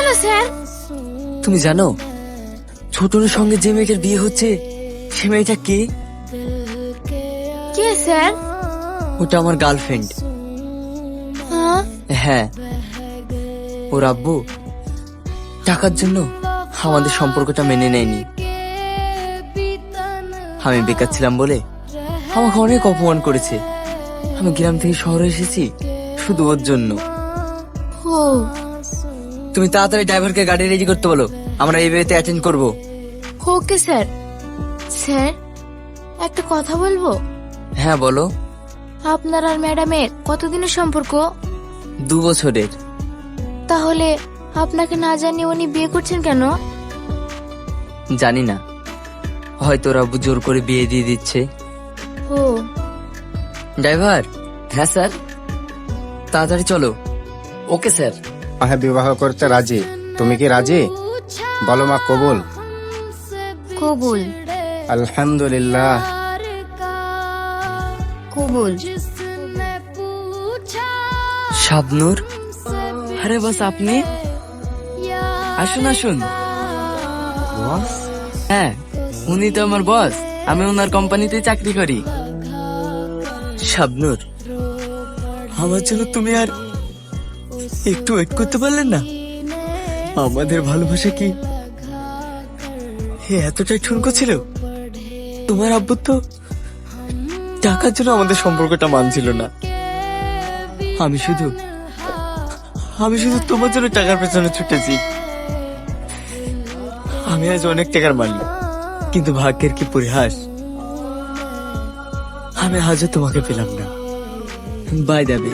কেন স্যার? তুমি জানো ছোটনের সঙ্গে যে মেয়েটার বিয়ে হচ্ছে সে মেয়েটা কে? কে স্যার? ওটা আমার গার্লফ্রেন্ড। হ্যাঁ? হ্যাঁ, ওর আব্বু টাকার জন্য আমাদের সম্পর্কটা মেনে নেয়নি। আমি বেকার ছিলাম বলে আমাকে অনেক অপমান করেছে। আমি গ্রাম থেকে শহরে এসেছি শুধু ওর জন্য। ও তুমি তাড়াতাড়ি ড্রাইভারকে গাড়ি রেডি করতে বলো, আমরা এই বিয়েতে অ্যাটেন্ড করব। Okay sir. স্যার, একটা কথা বলবো। হ্যাঁ বলো। আপনার আর ম্যাডামের কতদিনের সম্পর্ক? 2 বছরের। তাহলে আপনাকে না জানিয়ে উনি বিয়ে করছেন কেন? জানি না, হয়তো ওর আব্বু জোর করে বিয়ে দিয়ে দিচ্ছে। ও ড্রাইভার। হ্যাঁ স্যার, তাড়াতাড়ি চলো। Okay sir. হ্যাঁ, বিবাহ করতে রাজি। তুমি কি রাজি? বলো মা, কবুল? কবুল। আলহামদুলিল্লাহ। কবুল। শাবনূর। আরে বাস আপনি? আসুন আসুন। হ্যাঁ, উনি তো আমার বস। আমি ওনার কোম্পানিতে চাকরি করি। শাবনূর, আমার জন্য তুমি আর একটু ওয়েট করতে পারলেন না? আমাদের ভালোবাসা কি এতটাই ঠুনকো ছিল? তোমার আব্বু তো টাকার জন্য আমাদের সম্পর্কটা মানছিল না। আমি শুধু তোমার জন্য টাকার পেছনে ছুটেছি। আমি আজ অনেক টাকার মালিক, কিন্তু ভাগ্যের কি পরিহাস, আমি আজও তোমাকে পেলাম না। বাই দেবে।